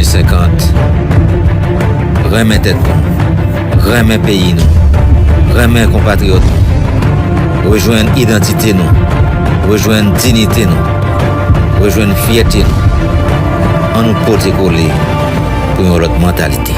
2050. Remets tête nous, remets pays nous, remets compatriotes nous, rejoindre identité nous, rejoindre dignité nous, rejoindre fierté nous, en nous porter coller pour une autre mentalité.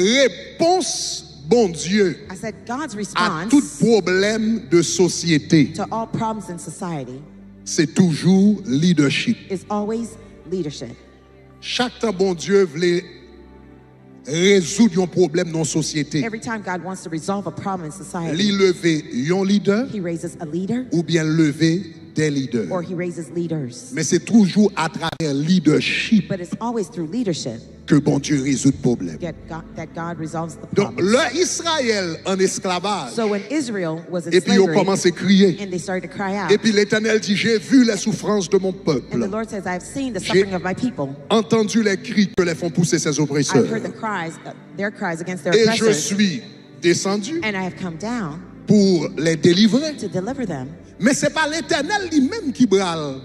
Réponse, bon Dieu, I said God's à response tout problème de société, to all problems in society c'est toujours leadership. is always leadership. Chaque temps, bon Dieu voulait résoudre un problème dans la société, Every time God wants to resolve a problem in society, lui lever un leader He raises a leader ou bien lever des leaders. or He raises leaders. Mais c'est toujours à travers leadership But it's always through leadership que bon Dieu résout le problème. that God resolves the Donc, problem. le Israël en esclavage, So when Israel was in et puis ils ont slavery commencé à crier. and they started to cry out, Et puis l'Éternel dit, j'ai vu les souffrances de mon and the peuple, Lord says, I've seen the suffering of my people. entendu les cris que les font pousser ses I've oppresseurs. heard their cries against their Et je oppressors, suis descendu and I have come down pour les délivrer. to deliver them. Mais ce n'est pas l'Éternel lui-même qui brale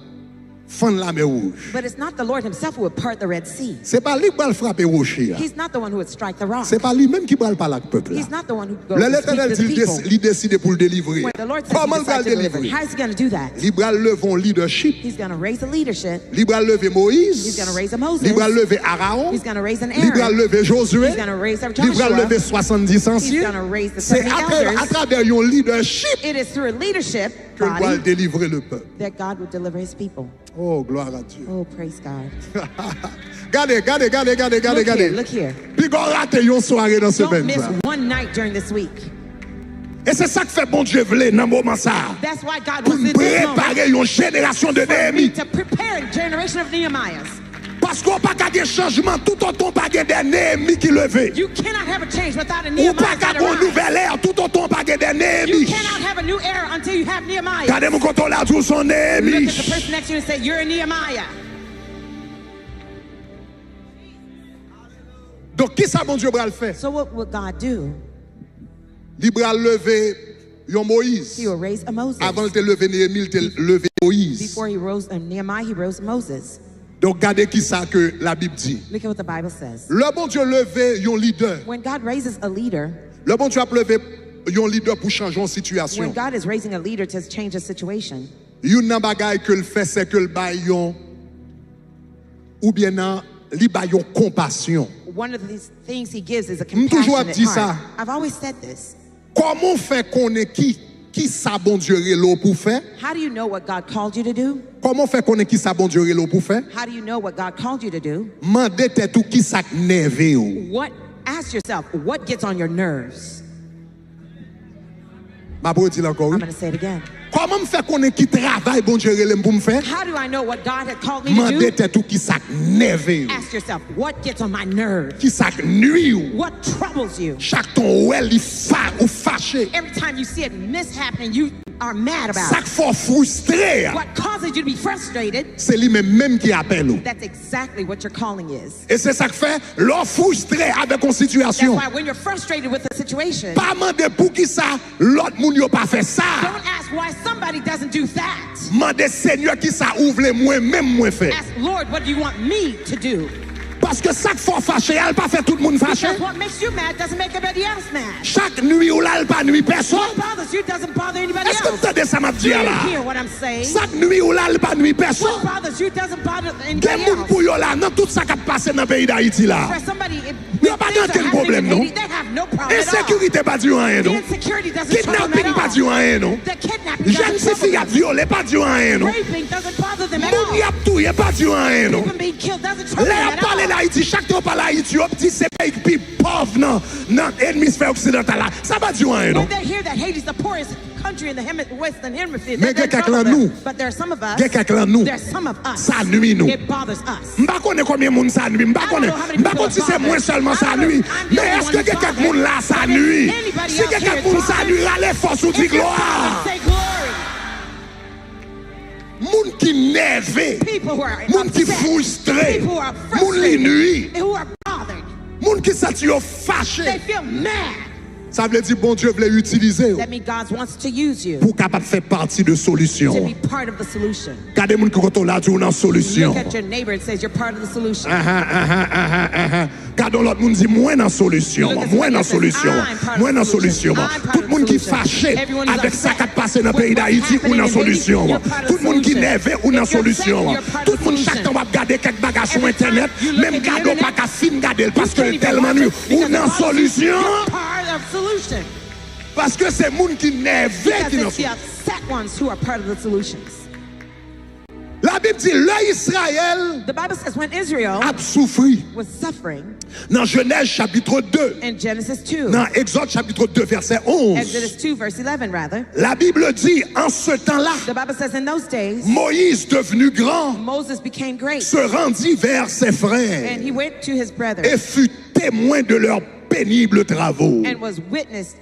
fend la mer rouge. But it's not the Lord Himself who would part the Red Sea. Ce n'est pas lui qui brale frapper rocher. He's not the one who would strike the rock. Ce n'est pas lui-même qui brale parler avec le peuple. He's not the one who goes Là, to speak l'Éternel to the people. il décide pour le délivrer. When the Lord says Comment He il va decides le to deliver, délivrer? how is He going to do that? Il va lever un leadership. He's going to raise a leadership. Il va lever Moïse. He's going to raise a Moses. Il va lever Aaron. He's going to raise an Il va Aaron. lever Josué. He's going to raise a Il va Joshua. lever 70 He's anciens. going to raise the C'est 70 à elders. travers un leadership It is through a leadership que doit body délivrer le peuple. that God will deliver His people. Oh, gloire à Dieu. Oh, praise God. Regardez. Look here. Puis qu'on rate une soirée dans ce Don't miss semaine. one night during this week. Et c'est ça que fait bon Dieu voulait dans le moment ça. That's why God Pour wants in this moment préparer une génération de for me Néhémie. to prepare a generation of Nehemiahs. Parce qu'on n'a pas qu'à des changements, tout autant pas des Néhémie qui levé. You cannot have a change without a Ou Nehemiah pas qu'à that une arise. nouvelle ère, tout autant pas des You Néhémie. cannot have a new era until you have Nehemiah. Regardez mon compte là, tout son Look at the Néhémie. person next to you and say, you're a Nehemiah. Donc, qui ça, mon Dieu, va le faire? So what will God do? Il va lever un Moïse. He will raise a Moses. Avant de lever Néhémie, il te lever Moïse. Before he rose Nehemiah, he rose Moses. Donc, regardez qui ça que la Bible dit. Look at what the Bible says. Le bon Dieu levé un leader. When God raises a leader, Le bon Dieu a levé un leader pour changer une when situation. God is raising a leader to change a situation, Une nan bagay que le fait, c'est que le bayon, ou bien nan, li bayon compassion. one of these things he gives is a toujours compassionate dit heart. ça. I've always said this. Comment fait qu'on est qui ça bon Dieu relo pour faire? How do you know what God called you to do? Comment fait qu'on est qui ça bon Dieu relo pour faire? How do you know what God called you to do? Mandez tête ou qui ça nervé ou. Ask yourself, what gets on your nerves? Ma pour dire encore. I'm going to say it again. Comment me fait qu'on est qui travail bon Dieu relem pour me faire? How do I know what God had called me to Mandez do? tête ou qui ça nervé ou. Ask yourself, what gets on my nerves? Qui ça nuit ou. What troubles you? Chaque ton ouel li ou fâché. Every time you see it mishappening, you are mad about Ça it. faut frustrer. What causes you to be frustrated, C'est lui-même qui appelle ou. that's exactly what your calling is. Et c'est ça que fait, l'on frustré avec une That's situation. why when you're frustrated with a situation, Pas demander pour qui ça, l'autre moun yo pas fait ça. don't ask why somebody doesn't do that. Demandez Seigneur qui ça ouvre les moi-même moi fait. Ask, Lord, what do you want me to do? Parce que ça faut fâcher, elle pas fait tout le monde fâché. Because what makes you mad doesn't make everybody else mad. Chaque nuit ou là, elle pas nuit personne. What bothers you doesn't bother anybody Est-ce que vous else. entendez ça m'a Do dit you là? hear what I'm saying? Chaque nuit ou là, elle pas nuit What personne. bothers you doesn't bother Gen anybody moun pou else. yo là, dans tout ça qui a passé dans le pays d'Haïti là. For somebody, Yo pas things are aucun happening problème in non. Haiti, they have no problem at all. Insécurité pas du rien The non. insecurity doesn't trouble them Kidnapping pas at du all. rien non. The kidnapping Jeune doesn't fille a trouble them. violé pas du rien non. Raping doesn't bother them at Moun y all. a tout, y a pas du rien non. Even being killed doesn't trouble Là, them on at parle all. d'Haïti, chaque temps on parle d'Haïti, on dit c'est pays plus pauvre dans l'hémisphère occidental là. Ça va du rien non. When they hear that Haiti's the poorest country in the Western Hemisphere, Mais they're quelqu'un troubled nous. them. But there are some of us. Gè quelqu'un nous. There's some of us. Ça nuit nous. It bothers us. M'pa connaît combien moun ça nuit, m'pa connaît si c'est moi seulement ça nuit. Mais est-ce que quelqu'un moun là ça nuit? Si quelqu'un moun ça nuit, allez force ou dit gloire. Say glory. Moun qui nervé, people who are moun qui upset, frustré, people who are moun li nuit, frustrated, who are bothered. moun qui senti yo They fâché. feel mad. Ça veut dire bon Dieu voulait utiliser That means God wants to use you pour capable faire partie de to solution. be part of the solution. Gardez moun qui koto là dans solution. Look at your neighbor and says you're part of the solution. Gardons l'autre monde dit moins dans solution, moins dans solution, moins dans solution. Tout le monde qui fâché avec ça qui passé dans le pays d'Haïti ou dans solution. Tout le monde qui nerveux ou dans solution. Tout le monde chaque temps va regarder quelques bagages sur internet, même garder pas qu'à fin garder parce que tellement nu ou dans solution. Part of solution. Parce que c'est monde qui nerveux Because qui dans it's the solution. upset ones who are part of the solutions. La Bible dit le Israël The Bible says when Israel a souffri was suffering dans Genèse chapitre 2, in Genesis 2, dans Exode chapitre 2 verset 11. Exodus 2 verse 11 rather, La Bible dit en ce temps-là, the Bible says in those days Moïse devenu grand Moses became great se rendit vers ses frères and he went to his brothers et fut témoin de leurs pénibles travaux. and was witnessed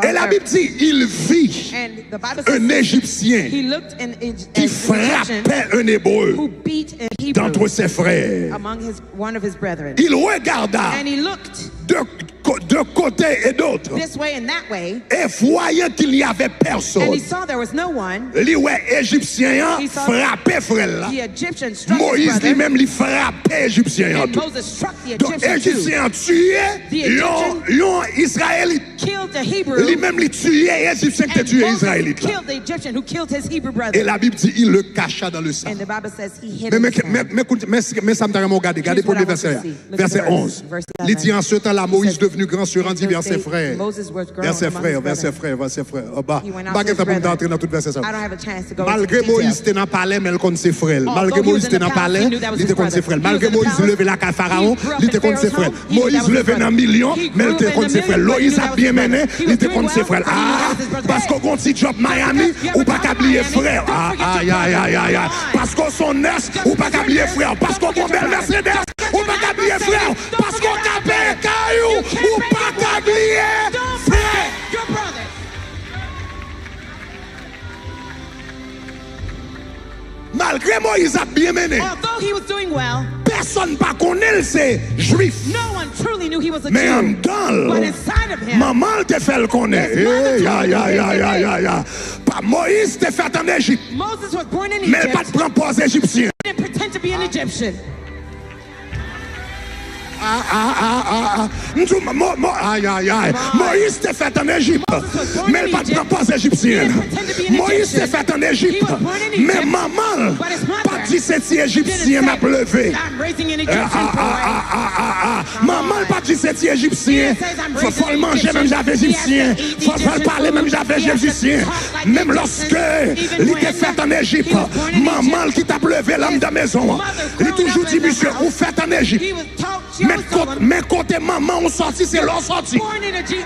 Et la Bible dit, il vit and the Bible un says Égyptien he looked in qui an Egyptian frappait un Hébreu who beat a Hebrew d'entre ses frères. among one of his brethren. Il regarda And he looked de côté et d'autre this way and that way, et voyant qu'il n'y avait and personne, he saw there was no one. lui ouais Égyptien He saw frappait frère là. The Egyptian struck his Moïse brother, lui-même lui frappait Égyptien. and Moses struck the Donc Egyptian too. Égyptien tué, The Egyptian yon Israélite killed the Hebrew, lui-même lui tué Égyptien qui and tué Moses Israélite là. killed the Egyptian who killed his Hebrew Et brother. la Bible dit il le cacha dans le sang. And the Bible says he hid Mais in the sand. ça me t'a vraiment regardé. Regardez Here's what pour le I want verset you to see. Look at verset the verse, 11. verse Il dit en ce temps-là, Moïse says, devenu grand se rendit in vers those ses days, frères. Moses was grown Vers ses among frères, his vers ses brethren. frères, vers ses frères. Oh, bah, He went out pas to his que t'as pas brethren. d'entrer dans tout verset ça. I don't have a chance to go Malgré into Moïse details. était dans le palais, mais il contre ses frères. Malgré he was Moïse in était the dans le palace, palais, he knew that was il était his contre ses brother. frères. He was Malgré in the Moïse palace, levé la carte Pharaon, he grew up il était in contre ses Pharaoh's frères. home, he knew Moïse that was his levé dans brother. millions, He mais il grew était up in contre the ses frères. millions, but he Loïs knew a that was bien his mené, brother. He il was était doing contre ses well, frères. but he knew that Ah, was his brother. parce qu'on compte si job Miami, ou pas qu'oublier frère. Ah, aïe, aïe, aïe, aïe, aïe. Parce qu'on son nest, ou pas qu'oublier frère. Parce qu'on compte belle Mercedes, ou pas qu'oublier frère. Parce qu'on capé caillou, ou pas qu'oublier frère. Your brother. Malgré Moïse a bien mené, Although he was doing well, personne pas connaît c'est juif. no one truly knew he was a Mais en Jew. dedans, But inside of him, maman te fait le connaître. His mother Ya, told ya, him ya, this ya, and ya, ya. Pas Moïse te fait en Égypte, Moses was born in mais pas Egypt. de prendre pose égyptien. He didn't pretend to be an Egyptian. Aïe, aïe, aïe. Moïse te fait en Égypte, mais pas de prendre pose égyptienne. Moïse te fait en Égypte, mais maman, pas dit c'est égyptien m'a levé. I'm raising an Egyptian boy. Maman, pas dit c'est égyptien. Faut le manger même j'avais égyptien. Faut le parler même j'avais égyptien. Même lorsque il était fait en Égypte, maman qui t'a levé l'homme de maison. Il toujours dit monsieur, vous faites en Égypte. He was taught, she was told him, Mais côté maman on sorti c'est l'on sorti. born in Egypt,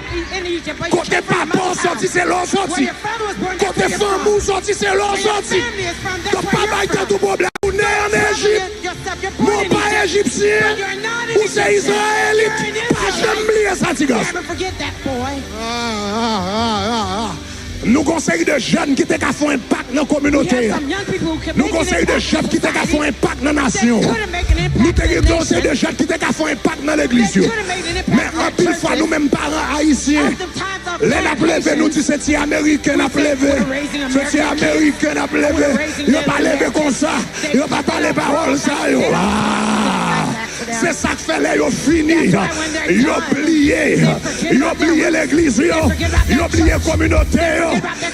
but you Côté came from your papa on mother's sorti house. c'est l'on Where sorti. your father was born, that's Côté where you're femme from. on sorti c'est l'on Where your sorti. family is from, that's Donc where papa you're il a tout from. problème. On est en Égypte. Yourself, you're born Mon in pas Egypt. égyptien. But you're not an Ou c'est Egyptian. israélite. You're an Pas Israelite. jamais oublier ça, tigas. Never forget that, boy. Nous conseillons de jeunes qui ont fait un impact dans la We communauté. have some young people who can Nous make an conseillons de impact jeunes in qui ont fait society. un impact dans la They nation. couldn't make an Nous impact in the conseillons de nation. jeunes qui ont fait un impact dans l'église. They couldn't make an impact Mais in en their pile fois, churches. nous-mêmes parents haïtiens, Oftentimes our les n'a levé, nous disons c'est américain n'a levé. C'est américain n'a levé. Ils n'ont pas levé comme ça. Ils n'ont pas parlé paroles ça. C'est ça que fait là, ils ont fini. Ils ont oublié. Ils ont oublié l'église. Ils ont oublié la communauté.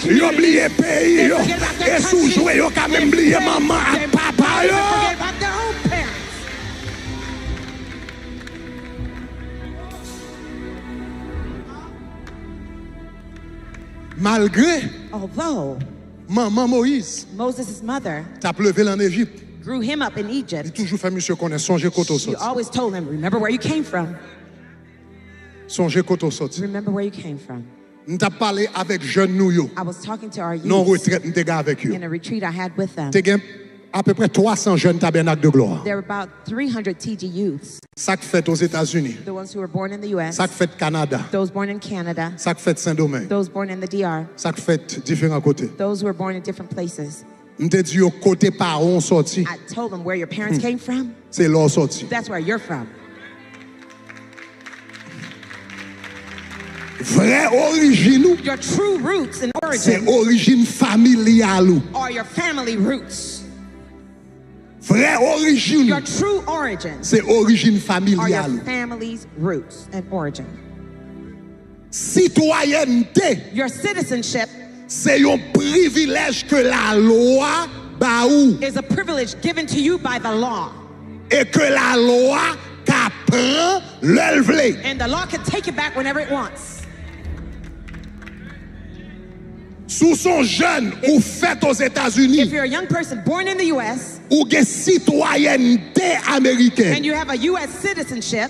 Ils ont oublié le pays. Et sous-joué, ils ont quand même oublié maman et papa. They forget about their own parents. Malgré Although maman Moïse, Moses' mother t'as levé en Égypte. grew him up in Il Egypt, toujours fait monsieur connaît songer koto she sorti. always told him, remember where you came from. Songer koto sorti. Remember where you came from. Nous t'a parlé avec jeunes nous yo. I was talking to our Non youth retraite nous t'ai gars avec eux. in a retreat I had with them. T'es gain à peu près 300 jeunes tabernacles de gloire. There were about 300 TG youths, Ça que fait aux États-Unis, the ones who were born in the U.S., ça que fait Canada, those born in Canada, ça que fait Saint-Domingue, those born in the DR, ça que fait différents côtés. those who were born in different places. M'te dit yo côté parents sorti. I told them where your parents came from. C'est là sorti. That's where you're from. Vraie origine Your true roots and c'est origin origine familiale. are your family roots. Vraie origine Your true origin c'est origine are your familiale. family's roots and origin. Citoyenneté Your citizenship c'est un privilège que la loi ba ou is a privilege given to you by the law. et que la loi ka prend le vle. And the law can take it back whenever it wants. Sous son jeune ou fait aux If États-Unis you're a young person born in the U.S. ou gen citoyenneté américaine and you have a U.S. citizenship,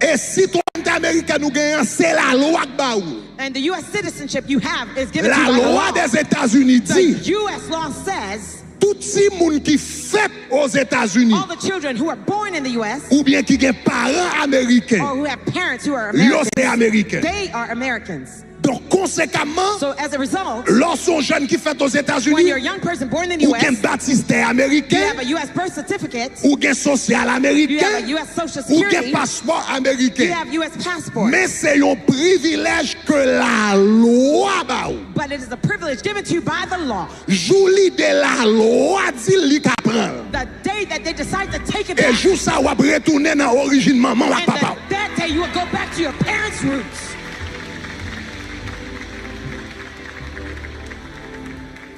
et citoyenneté américaine ou gen c'est la loi ba ou. and the U.S. citizenship you have is given to La you by the loi law, des États-Unis the dit U.S. law says tout si moun qui fait aux États-Unis all the children who are born in the U.S. ou bien qui gen parents américains or who have parents who are yo Americans, c'est américain. they are Americans. Donc conséquemment So as a result, lorsqu'on jeune qui fait aux when États-Unis you're a young person born in the ou U.S., gen baptiste you américain have a U.S. birth certificate, ou gen social you have américain a U.S. social ou gen security, passeport you américain. have U.S. passport. Mais c'est un privilège que la loi ba ou. But it is a privilege given to you by the law. Jouli de la loi dit li ka pran. The day that they decide to take it Et back, jou sa wap retourner dans origine maman and ak papa. that day you will go back to your parents' roots.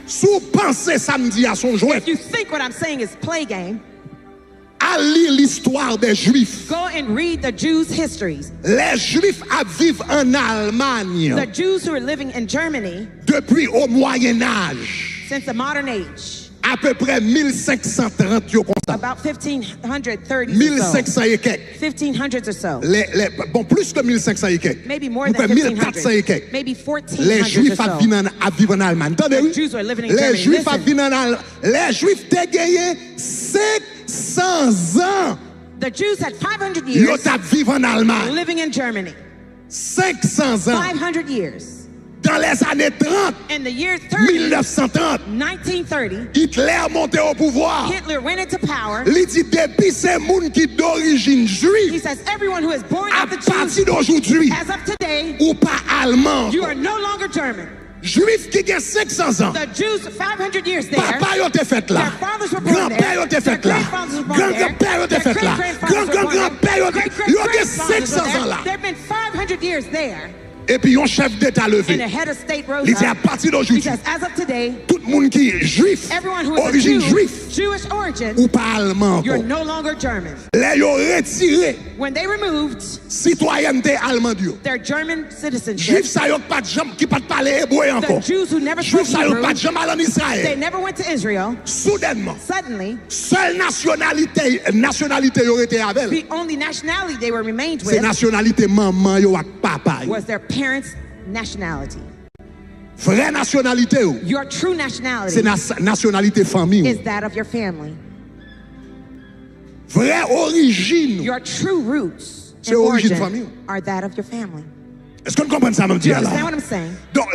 Sous penser samedi à son jouet, If you think what I'm saying is play game, à lire l'histoire des Juifs. go and read the Jews' histories. Les Juifs à vivre en Allemagne The Jews who are living in Germany depuis au Moyen Âge, since the modern age, à peu près 1530 yo comme ça. about 1530s or so, 1500 et quelques. 1500s or so, Bon, plus que 1500 et quelques. maybe more Ou than bien 1400 et 1500, quelques. maybe Les 1400s or Juifs à so. vivre en Allemagne. Attendez, oui? Jews were living in Les Germany. Juifs à Listen. vivre en Allemagne. Les Juifs t'ont gagné 500 ans. The Jews had 500 Yo years t'a vivre en Allemagne. living in Germany. 500 ans. 500 years. Dans les années 30, In the year 30, 1930, 1930, Hitler monté au pouvoir. Hitler went into power. Il dit depuis ces gens qui d'origine He juive, says everyone who is born à of the partir Jews, d'aujourd'hui, as of today, ou pas allemand, you are no longer German. juif qui a 500 ans, The Jews 500 years there, papa yo te fait là, their fathers were born grand-père yo there, te fait their là, great-fathers were born there, grand-grand-père yo te their fait là, great-grandfathers were born grand-grand-grand-père yo there, te, yo te great-great-grandfathers 500 were ans là. there. There have been 500 years there, Et puis un chef d'État and a levé. head of state rose Il dit à up. partir He d'aujourd'hui, says, as of today, tout le monde qui est juif, everyone who is a origine Jew, juif, Jewish origin, ou pas allemand you're encore, no longer German. les yo retiré When they removed citoyenneté allemande yo. their German Juif citizenship, sa yo pas de jambe qui pas de parler hébreu the encore. Jews who never Juif spoke sa yo Hebrew, pas de jambe aller en they Israël. never went to Israel. Soudainement, Suddenly, seule nationalité yo été avec. the only nationality they were remained C'est with nationalité maman yo ak papa yo. was their parents' nationality. Vraie nationalité yo, Your true c'est nationality nationalité famille. is that of your family. Vraie origine. Your true roots C'est and origine origin famille. are that of your family. Est-ce qu'on comprend ça même Do you dire là? understand what I'm saying? Donc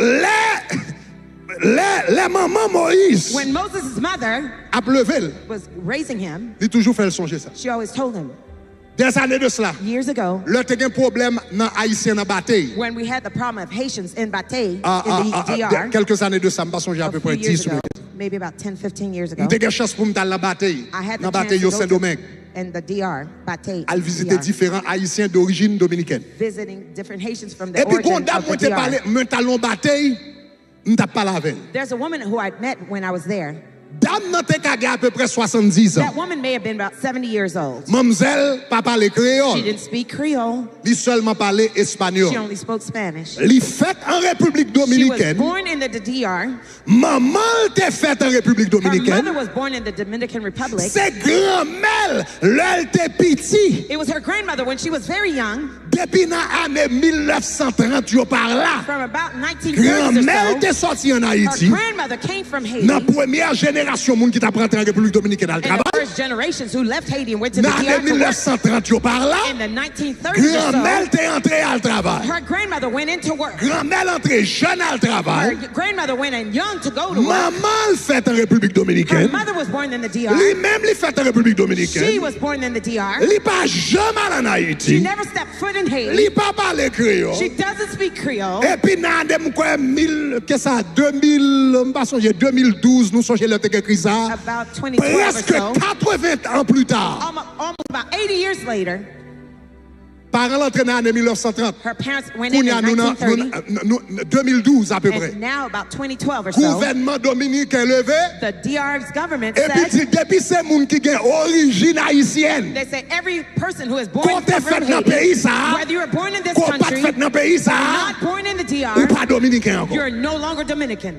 les mamans Moïse When Moses' mother a levé, was raising him, il toujours fait songer ça. she always told him, Des années de cela, years ago, le te gen problème dans haïtien dans bataille. when we had the problem of Haitians in Bate, in the DR, Quelques années de ça, me songer à a peu few près years 10 ago, ou maybe about 10, 15 years ago, on te gen chance pour me dans la bataille. I had Dans the chance bataille to au go Saint-Domingue. in the DR, Bate, Al visiter DR, différents haïtiens d'origine dominicaine. visiting different Haitians from the Et puis quand origin dame of moi the te parlé, DR. me talon bataille, m'ta pas lavel. There's a woman who I'd met when I was there. Dame nan te kage à peu près 70 ans. That woman may have been about 70 years old. Mamzelle pas parler She créole, didn't speak Creole. li seulement parler She espagnol. only spoke Spanish. Li fait en République She was dominicaine. born in the DR. Maman te fait en République Her mother dominicaine. was born in the Dominican Republic. C'est grand-mère, l'elle te petit. It was her grandmother when she was very young, Depuis dans l'année 1930, yo par là. from about 1930s Grand-mère or te so. sorti en Her Haïti. grandmother came from Haiti. Dans la première génération, moun qui t'a pris en République dominicaine, elle And travaille. first generations who left Haiti and went to the Dans DR l'année to work. 1930 yo par là, In the 1930s or grand-mère so, t'est entrée à le travail. her grandmother went into work. Grand-mère entrée jeune à le travail. Her grandmother went in young to go to work. Maman le fait en République Her Dominicaine. mother was born in the DR. Lui-même le fait en République She Dominicaine. was born in the DR. Li pas jamais allé en She Haïti. never stepped foot in Haiti. Li pas parlé créole. She doesn't speak Creole. Et puis dans dem quoi 1000 qu'est-ce ça 2000 pas songer 2012 nous songer le écrit ça. About 2012 or Presque so, 80 ans plus tard. almost about 80 years later, Parents l'entrée dans l'année 1930. her parents went in Kounya, nous, 1930. 2012 à peu près. And now, about 2012 or so, Gouvernement dominicain levé. the DR's government Et puis said, depuis c'est moun qui gen origine haïtienne. they say every person who is born Quand t'es from fait dans Haiti, pays ça, whether you were born in this quand pas country fait dans pays or ça, not born in the ou DR, pas dominicain encore. you're no longer Dominican.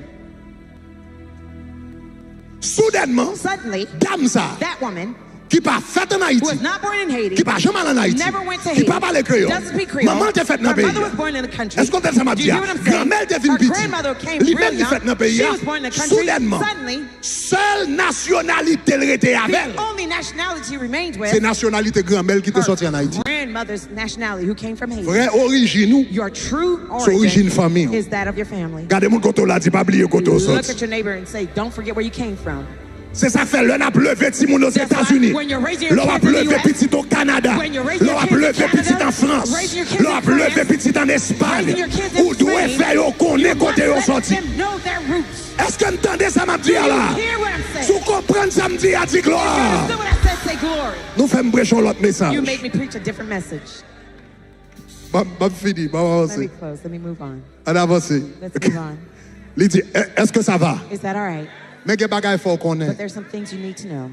Soudainement, Suddenly, dame ça, that woman qui pas fait en who Haïti, was not born in Haiti, qui pas jamais allé en Haïti, never went to qui Haiti, pas parlé créole, doesn't speak Creole, maman t'es fait dans her pays. mother was born in the country. Est-ce qu'on t'a ça m'a Do dit? you hear what I'm saying? Grand-mère t'es venu Her petit. grandmother came Lui-même real qui young. fait dans pays. She was born in the country. Soudainement, Suddenly, seule nationalité elle était avec. the only nationality she remained C'est with, nationalité grand-mère qui te sorti en Haïti. grandmother's nationality who came from Haiti. Vraie origine nous. Your true C'est origine origin famille. is that of your family. Regardez mon côté là, dis pas oublier côté Look sorti. at your neighbor and say, don't forget where you came from. C'est ça fait l'on a levé petit monde aux That's why États-Unis. when you're raising your L'on a kids in the levé US, petit au Canada. when you're raising L'on your a kids in levé petit Canada, en France. raising your kids L'on a in France, levé petit en Espagne. raising your kids in Ou doit Spain, faire yo connaît you côté yo must sorti. let them know their roots. Est-ce que m'entendez ça m'a dit Do you là? hear what I'm Si saying? vous comprenez ça me dit à dire If you gloire. understood what I said, say glory. Nous faisons prêcher l'autre message. You made me preach a different message. Bah fini, bah Let me avancer. close. Let me move on. On avance. Let's move on. Il dit est-ce que ça va? Is that all right? Mais il y a des bagages faut qu'on ait. But there's some things you need to know.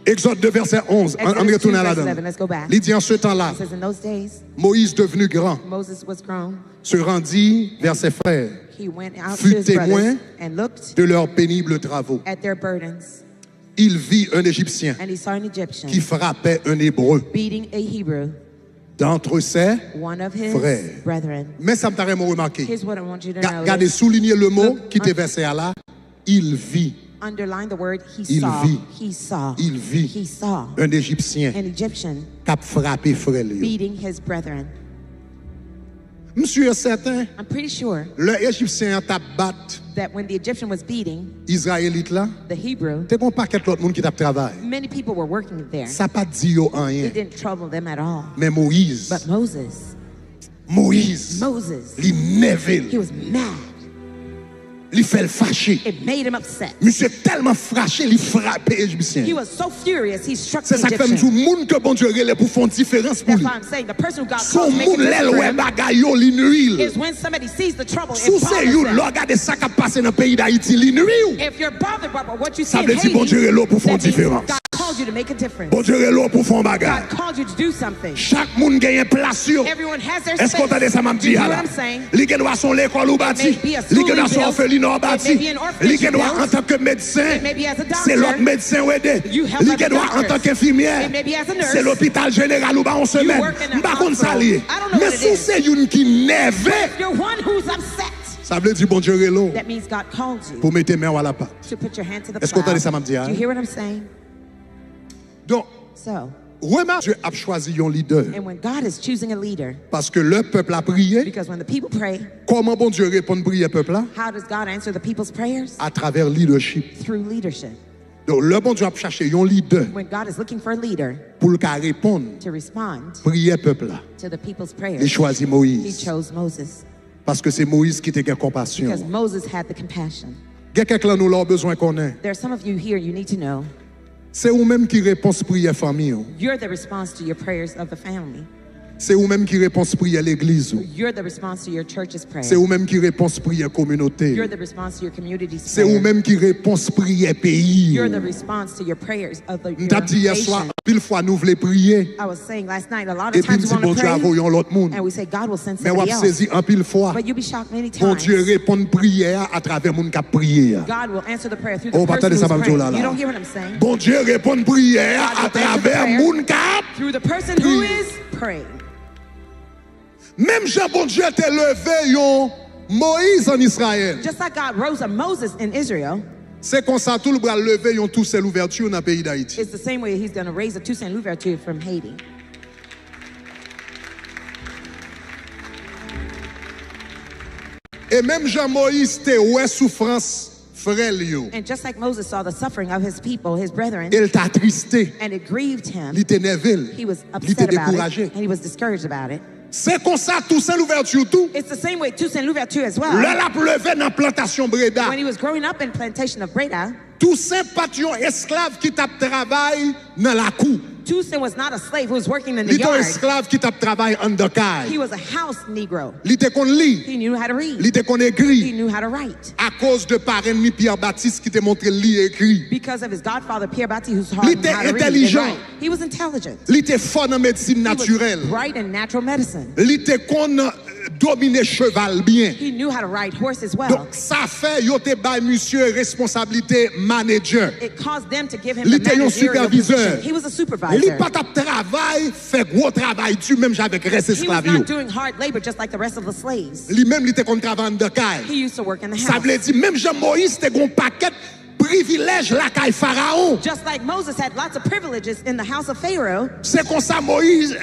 Exode 2 verset 11. On Exodus retourne 2, là verse dedans. 11. Let's go back. Il dit en ce temps-là, It says, in those days, Moïse devenu grand Moses was grown. se rendit vers ses frères He went out Fut to his brothers témoin and looked de leurs pénibles travaux. at their burdens. Il vit un Égyptien And he saw an Egyptian qui frappait un Hébreu beating a Hebrew, d'entre ses. one of his Frère. brethren. Mais ça me t'a vraiment remarqué. Here's what I want you to Regardez, notice. souligner le mot Look, qui était versé à là. Il vit Underline the word he Il saw. vit. He saw. Il vit. He saw un Égyptien an Egyptian qui a frappé frère Léo. beating his brethren. Monsieur est certain, I'm pretty sure le Égyptien a battu that when the Egyptian was beating Israélite là, the Hebrew, t'es bon paquet l'autre monde qui t'a travaillé. many people were working there. Ça pas dit yo rien. It didn't trouble them at all. Mais Moïse, But Moses, Moses, he il nervé, was mad. il fait le fâché. It made him upset. Monsieur tellement fâché, il frappe Égyptien. He was so furious, he struck the C'est ça que fait me dire, Egyptian. monde que bon Dieu relève pour faire une différence pour That's lui. why I'm saying the person who got Son called to make a monde l'aile difference for ouais him bagay yo li nuit. is when somebody sees the trouble, Sous it c'est bothers you, them. là regardez ça qui a passé dans le pays d'Haïti, li nuit. If you're bothered by what you see Ça in veut dire bon Dieu Haiti, relève pour faire une that means différence. God called you to make a difference. Bon Dieu relève pour faire un bagay. God called you to do something. Chaque monde gagne place yo. Everyone has their Est-ce qu'on entendait space. ça m'a Do dit you hear là? what I'm saying? Li gen doit son l'école ou bâti. It may be a Li school gen doit you son built. orphelinat It bâti. may be an orphanage Li gen you doit built. en tant que médecin. It may be as a doctor. C'est l'autre médecin ou aider. You help Li other gen doit en doctors. tant qu'infirmière. It may be as a nurse. C'est l'hôpital général ou ba on semaine. work in a M'pa kon hospital. sa lié. I don't know Mais what it si is. c'est une qui nerve, If you're one who's upset, ça veut dire bon Dieu relève that means God called you pour mettre main à la pâte. to put your hand to the Est-ce qu'on plow. entendait ça m'a dit? Do you hear what I'm saying? Donc, So, remarque, Dieu a choisi un leader and when God is choosing a leader, parce que le peuple a prié. because when the people pray, Comment bon Dieu répond prier peuple là? how does God answer the people's prayers? À travers leadership. Through leadership. Donc le bon Dieu a cherché un leader When God is looking for a leader pour le cas répondre to respond prier peuple là. to the people's Il prayers, choisit he Moïse chose Moses parce que c'est Moïse qui était compassion. because Moses had the compassion. Il y a quelqu'un nous leur besoin qu'on ait. There are some of you here, you need to know, C'est vous-même qui répond prier famille. you're the response to your prayers of the family. C'est vous-même qui répond prier l'église. You're the response to your church's prayer. C'est vous-même qui répond prier You're communauté. the response to your community's C'est prayer. vous-même qui répond prier pays. You're the response to your prayers of the Nous t'a dit hier soir, nation. pile fois nous voulons prier I was saying last night, a lot et of puis times dit we bon want to Dieu pray, envoyons l'autre monde. and we say God will send Mais on somebody a else. saisi en pile fois. But you'll be shocked many Bon times. Dieu répond prière à travers monde qui a prié. God will answer the prayer through Oh, the person attendez, who's ça va me praying. dire là. You don't hear what I'm saying? Bon Dieu répond prière God à will answer travers prayer monde qui a. Through the person who is praying. Même Jean bon Dieu t'a levé yon Moïse en Israël. Just like God rose up Moses in Israel, C'est comme ça tout le bras levé, ils ont tous l'ouverture dans le pays d'Haïti. It's the same way he's going to raise a Toussaint Louverture from Haiti. Et même Jean-Moïse te ouais souffrance frère yo. And just like Moses saw the suffering of his people, his brethren, Il t'a attristé, and it grieved him, il t'énervé, he was il t'a upset about découragé. it, and he was discouraged about it. C'est comme ça Toussaint l'ouverture tout. It's the same way Toussaint Louverture as well. Là la levé dans plantation Breda. When he was growing up in plantation of Breda, Toussaint pas un esclave qui t'a travail dans la cour. Toussaint was not a slave who was working in the Il était un yard. esclave qui t'a travail en He caille. was a house Negro. Il était qu'on lit, He knew how to read. il était qu'on He écrit. knew how to write. À cause de parrain ni Pierre Baptiste qui t'a montré lire et écrit. Because of his godfather, Pierre Batti, who's Il hard était how to read and intelligent. write. He was intelligent. Il était fort dans médecine He naturelle. was bright in natural medicine. Il était qu'on dominer cheval bien. He knew how to ride horses well. Donc ça fait yo te bay monsieur responsabilité manager. It caused them to give him Il the était un managerial superviseur. position. He was a Il supervisor. pas tap travail, fait gros travail tu même avec reste He was esclave yo. not doing hard labor just like the rest of the slaves. Lui même il était comme travail de He caille. used to work in the Ça house. veut dire même Jean Moïse te gon paquet privilège la caille pharaon. Just like Moses had lots of privileges in the house of Pharaoh, C'est comme ça Moïse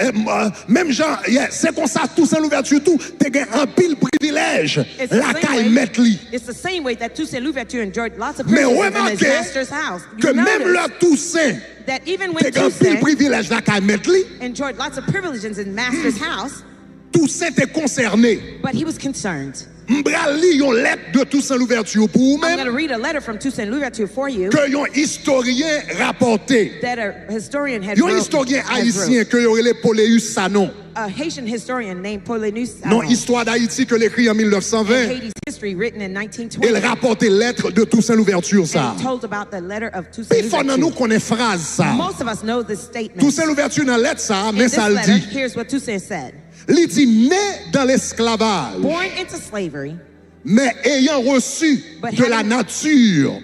même Jean c'est comme ça Toussaint l'ouverture tout te gen un pile privilège it's la caille mettre li. it's the same way that Toussaint Louverture enjoyed lots of Mais privileges in his remarquez master's house. que You même notice le Toussaint that even te when gen pile Toussaint privilège la caille mettre li, enjoyed lots of privileges in master's house, Toussaint est concerné. but he was concerned. M'bral li yon lettre de Toussaint l'ouverture pour I'm going vous-même to read a letter from Toussaint Louverture for you que yon historien rapporté. that a historian had Yon wrote. historien haïtien que yon relé Poléus Sanon. A Haitian historian named Paulinus Non, histoire d'Haïti que l'écrit en 1920. Haiti's history written in Il 1920. rapportait lettre de Toussaint l'ouverture ça. And he told about the letter of Toussaint Puis faut nous Louverture. connaît phrase ça. Most of us know this statement. Toussaint l'ouverture dans lettre ça, In mais this ça le letter, dit. here's what Toussaint said. Il dit né dans l'esclavage, Born into slavery, mais ayant reçu But de la having- nature,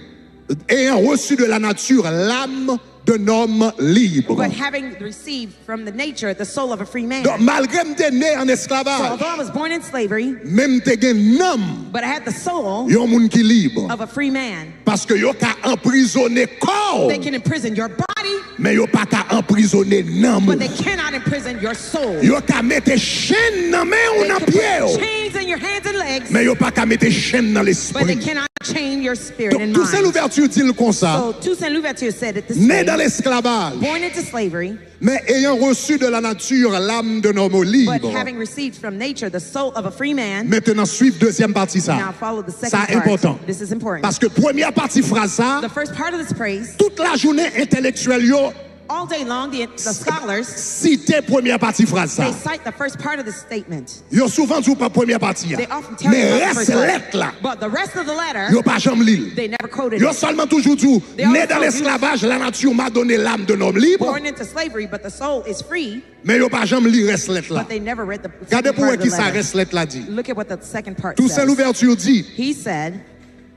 l'âme d'un homme libre. but having received from the nature the soul of a free man. Donc, malgré que j'étais né en So esclavage, although I was born in slavery, même te gen nom, but I had the soul yon moun ki libre. of a free man. Parce que yo ka emprisonné corps, They can imprison your body, mais yo pas ka emprisonné nom. but they cannot imprison your soul. Yo ka mette chaîne dans main ou They dans can pied, put chains in your hands and legs, mais yo pas ka mette chaîne dans but they l'esprit. cannot chain your spirit Donc and tout ça mind. l'ouverture dit comme ça. So Toussaint Louverture said it this Né way. dans l'esclavage, Born into slavery, mais ayant reçu de la nature l'âme d'un homme libre. but having received from nature the soul of a free man. Maintenant suivre deuxième partie ça. Now follow the second Ça part. important. This is important. Parce que première partie phrase ça, The first part of this praise, toute la journée intellectuelle yo all day long, the scholars, cité première partie phrase ça. they cite the first part of the statement. Yo souvent dit pas première partie. They often tell you Mais about the reste first part. lettre là. But the rest of the letter, Yo pas jamais lire. they never quoted Yo it. seulement toujours dit They né also dans do- l'esclavage la nature m'a donné l'âme d'un homme libre. Born into slavery, but the soul is free, Mais yo pas jamais lire reste lettre là. but they never read the Regardez second pour part of qui the ça letter. reste lettre là dit. Look at what the second part Tout ça says. l'ouverture dit, He said,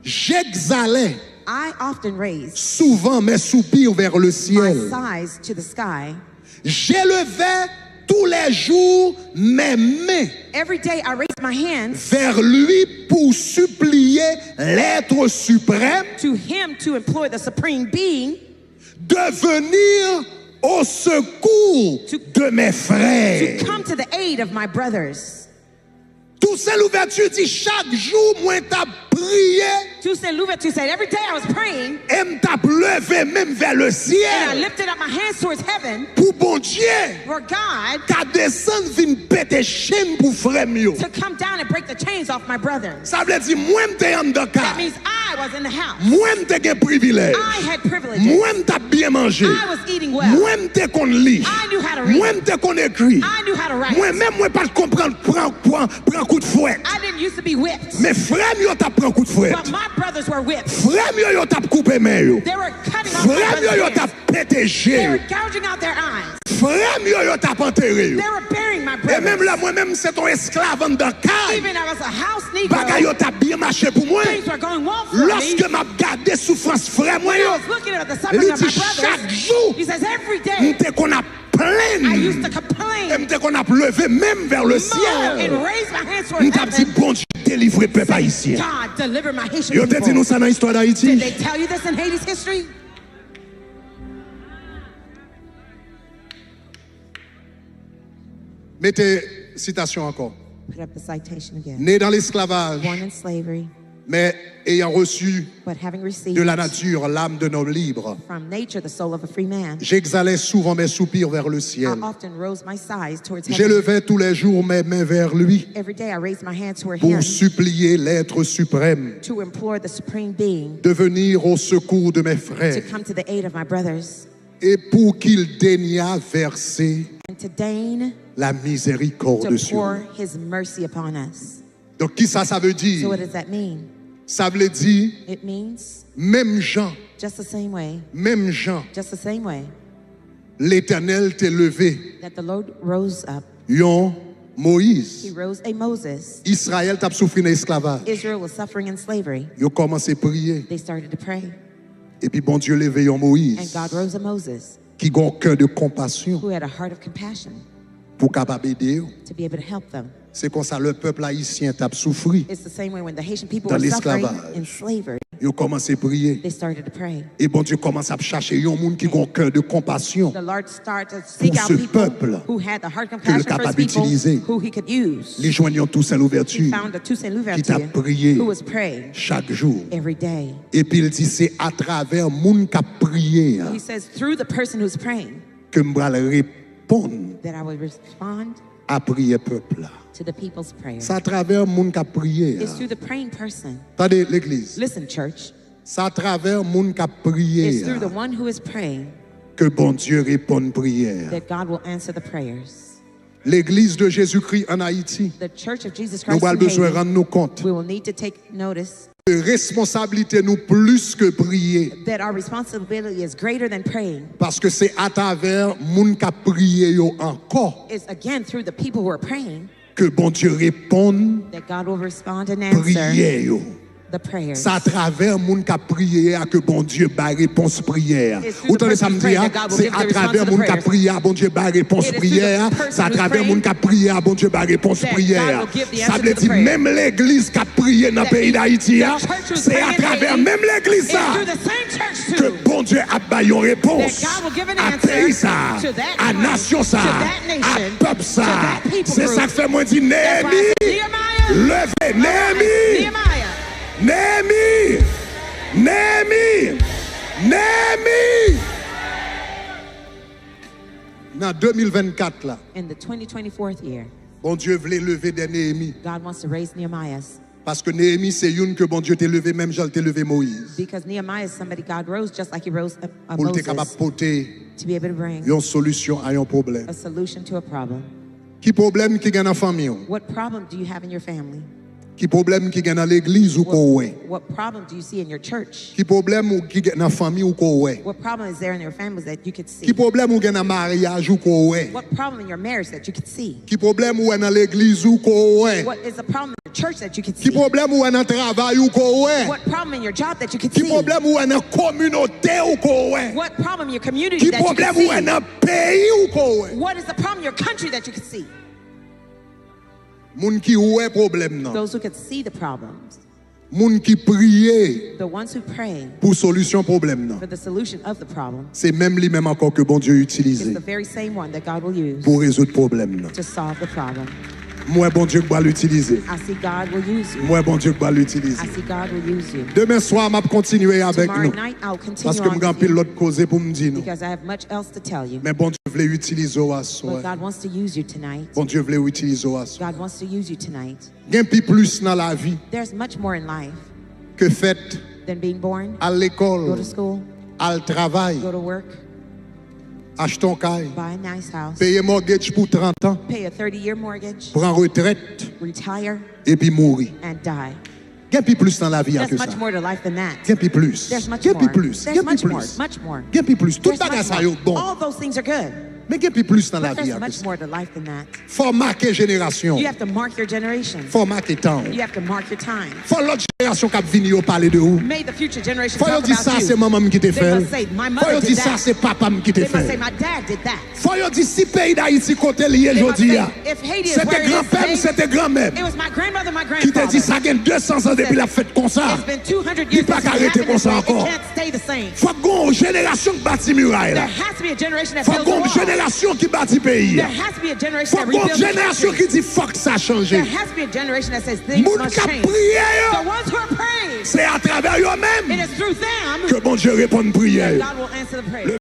j'exhalais I often raised souvent mes soupirs vers le my ciel. sighs to the sky. J'élevais tous les jours mes mains Every day I raised my hands vers lui pour supplier l'être suprême to him to employ the supreme being de venir au secours de mes frères. to come to the aid of my brothers. Tout ça l'ouverture dit chaque jour moi t'as prié Toussaint Louverture said, every day I was praying et m't'a levé même vers le and I ciel lifted up my hands towards heaven pour bon Dieu for God qu'à descendre vinn péter chaîne pour frère yo. to come down and break the chains off my brothers. Ça veut dire moi m'te en That dedans. means I was in the house. Moi m'te gen privilège. I had privileges. Moi m'ta bien mangé. I was eating well. Moi m'te kon lit. I knew how to read. Moi m'te kon écrit. I knew how to write. Moi même moi pas comprendre prend coup de fouet. I didn't used to be whipped, Mais frère yo t'a prend coup de fouet. but my brothers were whipped. Frère yo t'a coupé main yo. They were cutting off my Frère yo brothers' t'a hands. pété They jeu. were gouging out their eyes. Frère yo t'a enterré yo. They were burying my Et même brothers. là moi-même c'est ton esclave en dedans. Even I was a house Bagay Negro. yo t'a bien marché pour moi. Things were going well for me. Lorsque m'a regardé souffrance frère moi When I yo. was looking at the suffering Il of my dit chaque brothers, jour he says every day m'te qu'on a plaindre. I used to complain. Et m'te qu'on a levé même vers le And ciel. raise my hands toward M't'a dit heaven. bon Dieu délivrer peuple haïtien. God, deliver my Haitian Yo te dit nous people. ça dans l'histoire Did d'Haïti. they tell you this in Haiti's history? Mettez citation encore. Put up the citation again. Né dans l'esclavage, Born in slavery, mais ayant reçu but having received de la nature l'âme d'un homme libre, from nature the soul of a free man, j'exhalais souvent mes soupirs vers le I ciel. often rose my sighs towards heaven. J'élevais tous les jours mes mains vers lui Every day I raised my hands toward pour him supplier l'être suprême to implore the supreme being de venir au secours de mes to frères come to the aid of my brothers et pour qu'il daignât verser and to deign la miséricorde to sur pour nous. his mercy upon us. Donc, qui ça veut So dire? what does that mean? Ça veut dire, It means même Jean, just the same way, l'Éternel t'est levé. that the Lord rose up. Yon He Moïse, rose a Moses. Israël t'a souffert dans l'esclavage. Israel was suffering in slavery. Yo commencé à prier. They started to pray. Et puis bon Dieu levé yon And Moïse, God rose a Moses qui a un cœur de compassion who had a heart of compassion pour capable aider. to be able to help them. C'est comme ça le peuple haïtien t'a souffert. It's the same way when the Haitian people Dans were suffering l'esclavage. in slavery, Yo commencé à prier. they started to pray. Et bon Dieu commence à chercher yon monde qui a un cœur de compassion. The Lord started to seek Pour out ce people peuple who had the heart of que le compassion for his capable people d'utiliser. who he could use. Les joignons tous à He l'ouverture found a Toussaint qui t'a prié Louverture who was praying chaque jour. every day. Et puis il dit c'est à travers monde qui a prié He says, through the person who's praying, que m'bral répondre that I will respond à prier peuple. to the people's prayer. C'est à travers monde qui a prié. It's through the praying person. Attendez l'église. Listen, church. C'est à travers monde qui a prié It's through the one who is praying que bon Dieu répond prière. that God will answer the prayers. L'église de Jésus-Christ en Haïti, The Church of Jesus nous Christ avons in besoin de Haiti, rendre nous compte we will need to take notice que responsabilité nous plus que prier. that our responsibility is greater than praying. Parce que c'est à travers monde qui a prié yo encore It's again through the people who are praying que bon Dieu répond that God will respond and answer prière yo. the prayers. C'est à travers monde qui a prié que bon Dieu ba réponse prière. It's through the Autant de person samedi, praying that God will c'est give the à travers response to the monde qui a prayers. prié bon Dieu ba réponse It is through the prière. person C'est à who's travers praying monde qui a prié bon Dieu ba réponse that God prière. will give the Ça answer veut to the dire prayer. même l'église qui a prié dans le That pays d'Haïti, the church who's c'est à praying in travers Haiti même l'église It's ça through the same church que too bon Dieu a ba yon réponse that God will give an à answer pays ça, to that à group, nation ça, to that nation, à peuple ça. to that people C'est group. ça que fait moi dire That's why I Néhémie, said, Nehemiah, levez Néhémie. Nehemiah, Néhémie! Néhémie! Néhémie! Dans 2024 là, in the 2024th year, bon Dieu voulait lever des Néhémie. God wants to raise Nehemiahs Parce que Néhémie, c'est une que bon Dieu t'a levé, même Jean t'a levé Moïse. because Nehemiah is somebody God rose just like he rose a Pour être capable Moses de porter to be able to bring une solution à un problème. a solution to a problem. Qui problème qui gagne dans la famille? What problem do you have in your family? Qui problème qui gagne dans l'église ou quoi ouais? What problem do you see in your church? Qui problème ou qui gagne dans la famille ou quoi ouais? What problem is there in your families that you could see? Qui problème ou gagne dans le mariage ou quoi ouais? What problem in your marriage that you could see? Qui problème ou dans l'église ou quoi ouais? What is the problem in your church that you could Qui see? problème ou dans le travail ou quoi ouais? What problem in your job that you could Qui see? problème ou dans la communauté ou quoi ouais? What problem in your community Qui that you problème could ou see? dans le pays ou quoi ouais? What is the problem in your country that you could see? Moun qui ouais problème non. Those who could see the problems, Moun qui prier the ones who pray pour solution problème non. for the solution of the problem, C'est même lui même encore que bon Dieu is utilise the very same one that God will use pour résoudre problème non. to solve the problem. Moi bon Dieu va l'utiliser. I see God will use you. Moi bon Dieu va l'utiliser. I see God will use you. Demain soir m'a continuer avec Tomorrow nous night, I'll continue parce que on m'gan with pile you l'autre cause pour me dire nous. because I have much else to tell you. Mais bon Dieu voulait utiliser au But soir. God wants to use you tonight. Bon Dieu voulait utiliser au soir. God wants to use you tonight. Gain plus dans la vie There's much more in life que fait than being born, à go l'école, to school, à le travail, go to work, acheter un caille, buy a nice house, payer mortgage pour 30 ans, pay a 30-year mortgage, prendre retraite retire, et puis mourir. and die. Gain plus dans la vie There's que ça. much more to life than that. Gain plus. There's much Gain more. plus. There's Gain much more. plus. Much more. Gain plus. Tout There's bagage much ça more. yo bon. All those things are good. Mais il y a plus dans la But vie. there's much more to life than that. Faut marquer génération. You have to mark your generation. Faut marquer temps. You have to mark your time. Faut l'autre génération qui a venu parler de vous. May the future generation Faut talk dire about ça, you. c'est maman qui te They fait. must say, my Faut mother dire did ça, that. c'est papa qui te They must say, fait. my dad did that. Faut dire si pays d'Haïti côté lié They must aujourd'hui. say, if Haiti is C'était where it is grand-père, today, c'était grand-mère. it was my grandmother, my Qui te grandfather. dit ça gagne 200 ans depuis la fête comme ça. It's been 200 Il years pas since it arrêter happened comme this ça way. It encore. can't stay the same. Faut qu'on une génération qui bâtit muraille There là. has to be a generation that Faut builds a qu'on une wall. génération qui bâtit pays. There has to be a generation Faut that qu'on rebuilds une the génération country. qui dit fuck ça a changé. There has to be a generation that says things Moun must qui a change. prié, The ones who are praying, c'est à travers it eux-mêmes is through them que bon Dieu répond prière. that God will answer the prayer.